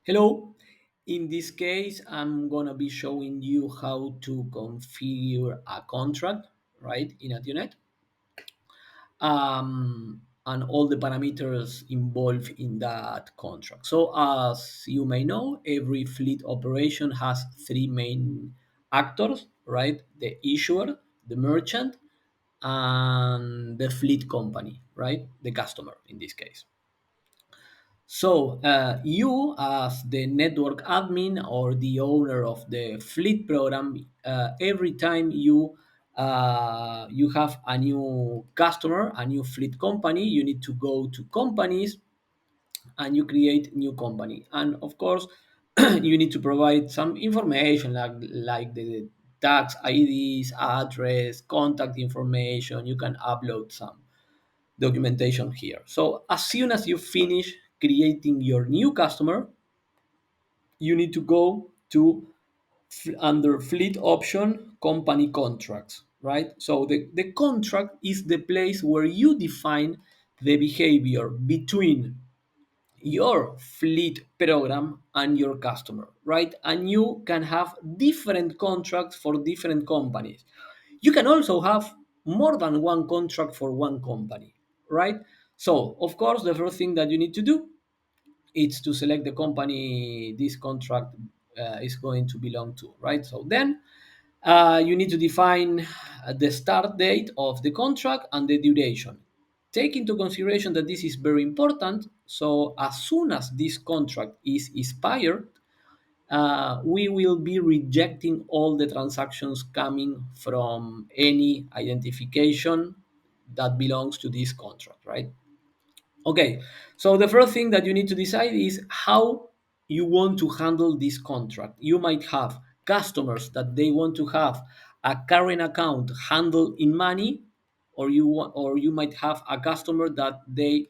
Hello. In this case, I'm gonna be showing you how to configure a contract, right, in Ationet, and all the parameters involved in that contract. So, as you may know, every fleet operation has three main actors, right? The issuer, the merchant, and the fleet company, right? The customer in this case. So, you, as the network admin or the owner of the fleet program, every time you have a new customer, a new fleet company, you need to go to companies and you create new company. And of course, you need to provide some information like the tax IDs, address, contact information. You can upload some documentation here. So as soon as you finish creating your new customer, you need to go to under fleet option company contracts, right? So the contract is the place where you define the behavior between your fleet program and your customer, right? And you can have different contracts for different companies. You can also have more than one contract for one company, right? So, of course, the first thing that you need to do is to select the company this contract is going to belong to, right? So then you need to define the start date of the contract and the duration. Take into consideration that this is very important. So as soon as this contract is expired, we will be rejecting all the transactions coming from any identification that belongs to this contract, right? Okay, so the first thing that you need to decide is how you want to handle this contract. You might have customers that they want to have a current account handled in money, or you might have a customer that they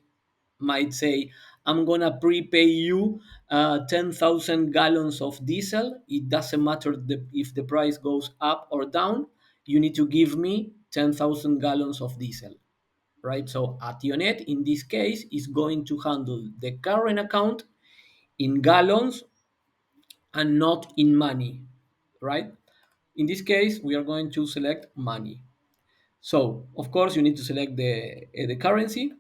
might say, "I'm gonna prepay you 10,000 gallons of diesel. It doesn't matter if the price goes up or down. You need to give me 10,000 gallons of diesel." Right? So Ationet in this case is going to handle the current account in gallons and not in money, right? In this case, we are going to select money. So of course you need to select the currency,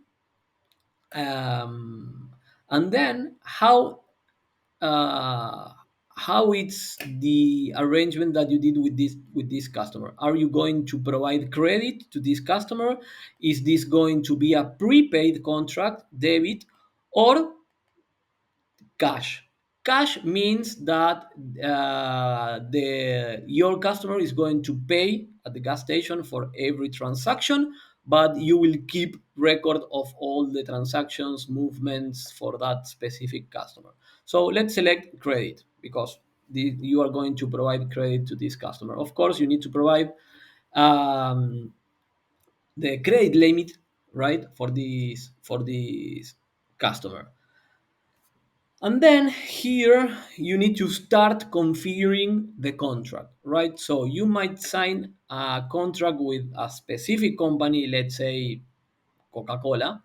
and then uh, how it's the arrangement that you did with this customer. Are you going to provide credit to this customer? Is this going to be a prepaid contract, debit, or cash? Cash means that the your customer is going to pay at the gas station for every transaction, but you will keep record of all the transactions movements for that specific customer. So let's select credit because you are going to provide credit to this customer. Of course, you need to provide um, the credit limit, right, for this customer. And then here you need to start configuring the contract, right? So you might sign a contract with a specific company, let's say Coca-Cola,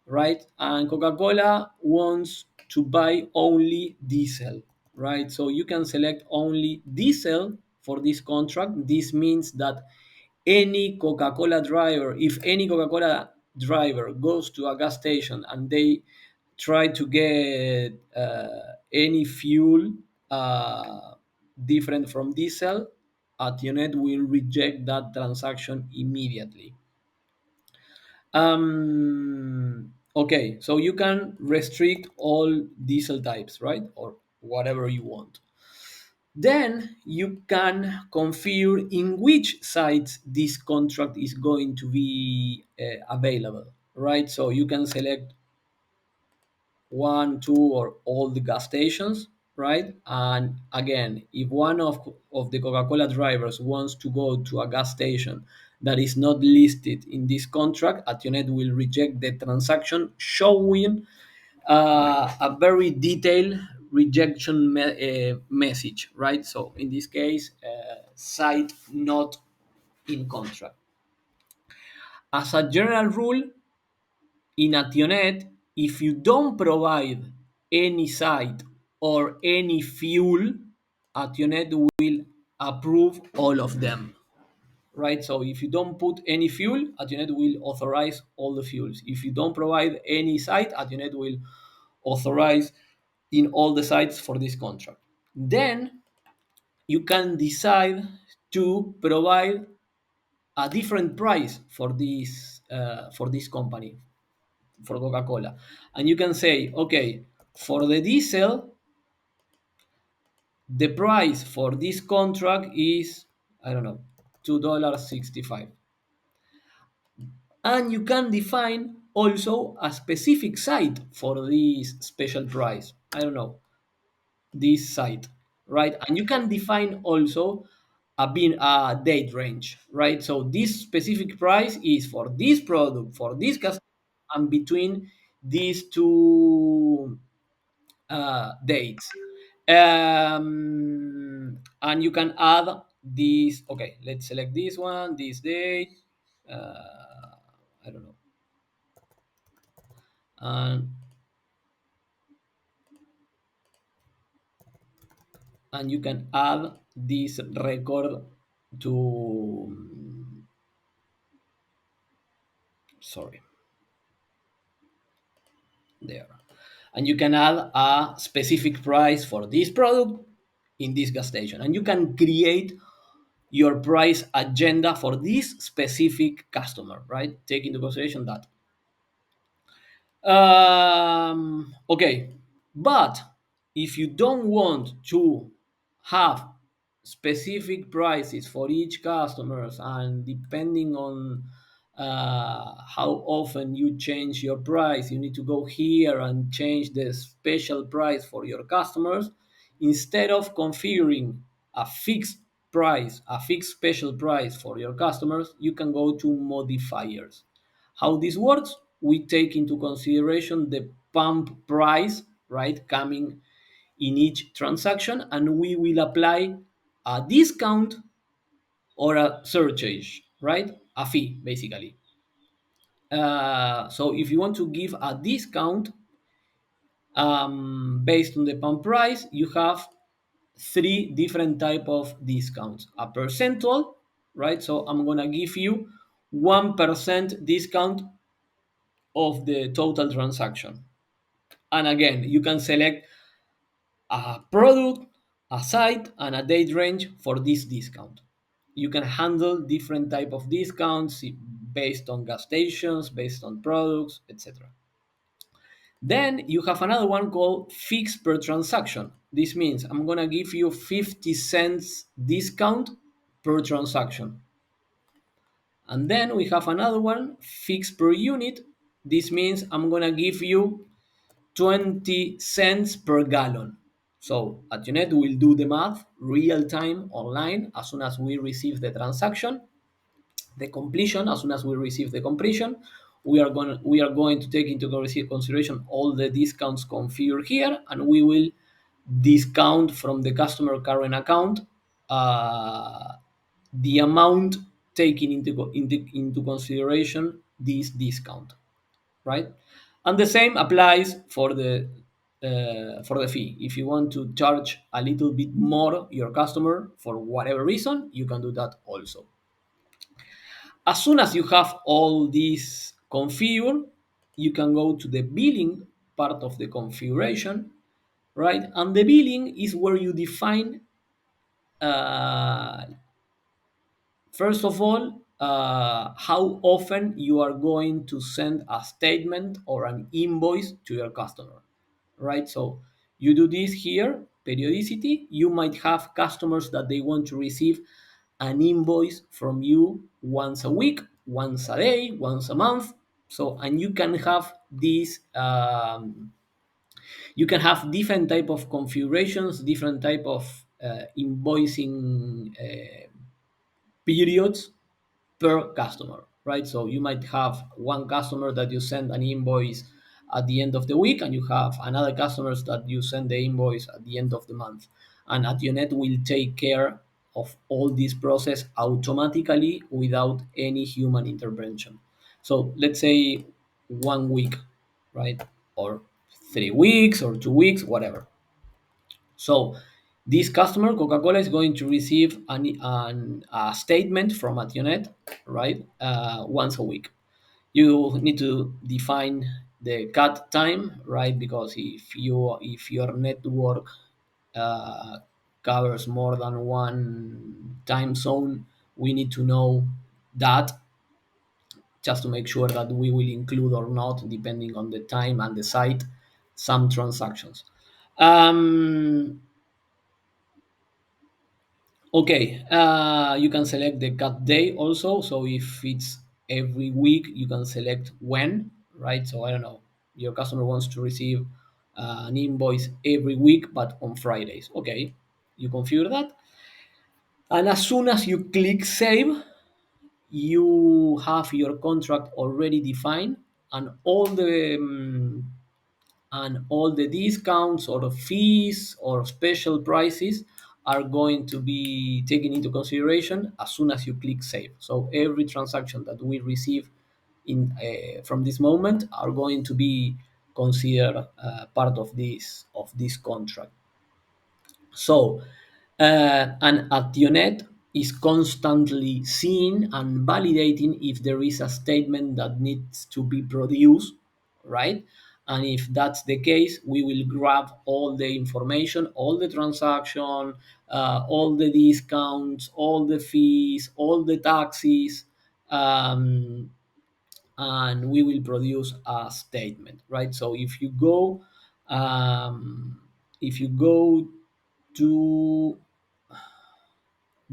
right? And Coca-Cola wants to buy only diesel, right? So you can select only diesel for this contract. This means that any Coca-Cola driver, if any Coca-Cola driver goes to a gas station and they try to get any fuel uh, different from diesel, Ationet will reject that transaction immediately. Okay, so you can restrict all diesel types, right? Or whatever you want. Then you can configure in which sites this contract is going to be available, right? So you can select one, two, or all the gas stations, right? And again, if one of the Coca-Cola drivers wants to go to a gas station that is not listed in this contract, Ationet will reject the transaction, showing a very detailed rejection message, right? So in this case, site not in contract. As a general rule, in Ationet, if you don't provide any site or any fuel, Ationet will approve all of them, right? So if you don't put any fuel, Ationet will authorize all the fuels. If you don't provide any site, Ationet will authorize in all the sites for this contract. Then you can decide to provide a different price for this company, for Coca-Cola, and you can say, okay, for the diesel, the price for this contract is, I don't know, $2.65, and you can define also a specific site for this special price. I don't know, this site, right? And you can define also a date range, right? So this specific price is for this product, for this customer, and between these two dates. And you can add this. Okay, let's select this one, this date. I don't know. And you can add this record to, sorry, there. And you can add a specific price for this product in this gas station. And you can create your price agenda for this specific customer, right? Take into consideration that. Okay, but if you don't want to have specific prices for each customers, and depending on how often you change your price, you need to go here and change the special price for your customers. Instead of configuring a fixed price, a fixed special price for your customers, you can go to modifiers. How this works? We take into consideration the pump price, right, coming in each transaction, and we will apply a discount or a surcharge, right? A fee, basically. So if you want to give a discount based on the pump price, you have three different type of discounts. A percentual, right? So I'm gonna give you 1% discount of the total transaction. And again, you can select a product, a site, and a date range for this discount. You can handle different type of discounts based on gas stations, based on products, etc. Then you have another one called fixed per transaction. This means I'm gonna give you 50 cents discount per transaction. And then we have another one, fixed per unit. This means I'm gonna give you 20 cents per gallon. So Ationet will do the math real time online as soon as we receive the transaction, the completion. As soon as we receive the completion, we are going to take into consideration all the discounts configured here, and we will discount from the customer current account uh, the amount taking into consideration this discount, right? And the same applies for the fee. If you want to charge a little bit more your customer for whatever reason, you can do that also. As soon as you have all these configured, you can go to the billing part of the configuration, right? And the billing is where you define, uh, first of all, how often you are going to send a statement or an invoice to your customer, right? So you do this here, periodicity. You might have customers that they want to receive an invoice from you once a week, once a day, once a month. So, and you can have these, you can have different type of configurations, different type of invoicing periods per customer, right? So you might have one customer that you send an invoice at the end of the week, and you have another customers that you send the invoice at the end of the month. And Ationet will take care of all this process automatically without any human intervention. So let's say 1 week, right? Or 3 weeks or 2 weeks, whatever. So this customer, Coca-Cola, is going to receive a statement from Ationet, right, once a week. You need to define the cut time, right? Because if your network uh, covers more than one time zone, we need to know that, just to make sure that we will include or not, depending on the time and the site, some transactions. Um, Okay, you can select the cut day also. So if it's every week, you can select when, right? So I don't know, your customer wants to receive an invoice every week, but on Fridays. Okay, you configure that. And as soon as you click save, you have your contract already defined, and all the discounts or fees or special prices are going to be taken into consideration as soon as you click save. So every transaction that we receive from this moment are going to be considered part of this contract. So, and Ationet is constantly seeing and validating if there is a statement that needs to be produced, right? And if that's the case, we will grab all the information, all the transaction, all the discounts, all the fees, all the taxes, um, and we will produce a statement, right? So if you go to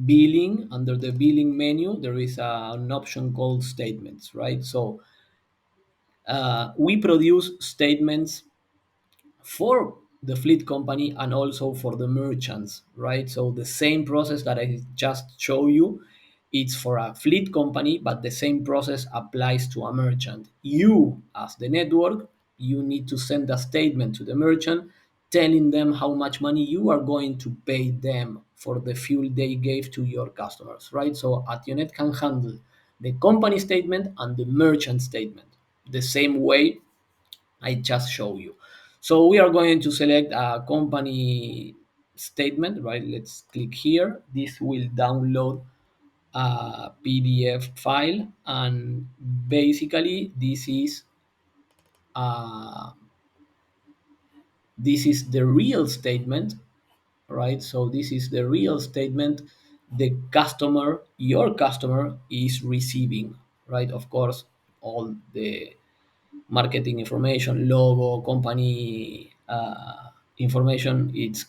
billing, under the billing menu, there is an option called statements, right? So we produce statements for the fleet company and also for the merchants, right? So the same process that I just showed you, it's for a fleet company, but the same process applies to a merchant. You, as the network, you need to send a statement to the merchant telling them how much money you are going to pay them for the fuel they gave to your customers, right? So Ationet can handle the company statement and the merchant statement the same way I just show you. So we are going to select a company statement, right? Let's click here. This will download a PDF file, and basically uh, this is the real statement, right? So this is the real statement the customer, your customer, is receiving, right? Of course, all the marketing information, logo, company information, it's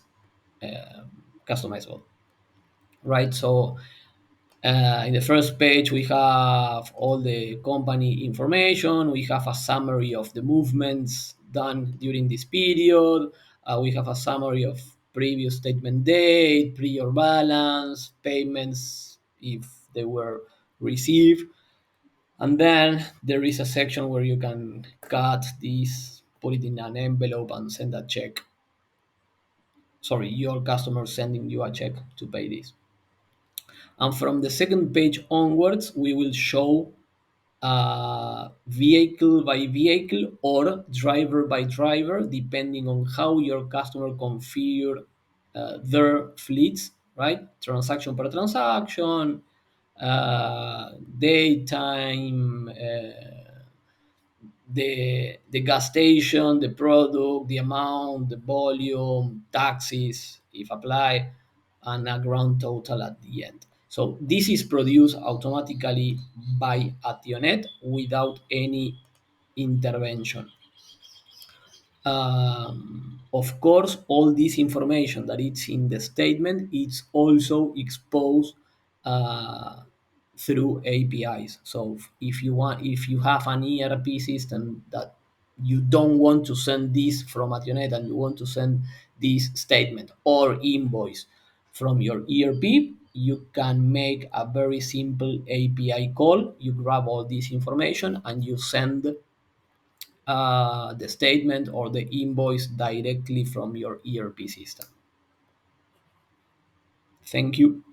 customizable, right? So in the first page, we have all the company information. We have a summary of the movements done during this period. We have a summary of previous statement date, prior balance, payments if they were received. And then there is a section where you can cut this, put it in an envelope, and send a check. Sorry, your customer sending you a check to pay this. And from the second page onwards, we will show vehicle by vehicle or driver by driver, depending on how your customer configure their fleets, right? Transaction per transaction, daytime, the gas station, the product, the amount, the volume, taxes if apply, and a grand total at the end. So this is produced automatically by Ationet without any intervention. Of course, all this information that it's in the statement, it's also exposed uh, through APIs. So if you have an ERP system that you don't want to send this from Ationet and you want to send this statement or invoice from your ERP, you can make a very simple API call. You grab all this information and you send the statement or the invoice directly from your ERP system. Thank you.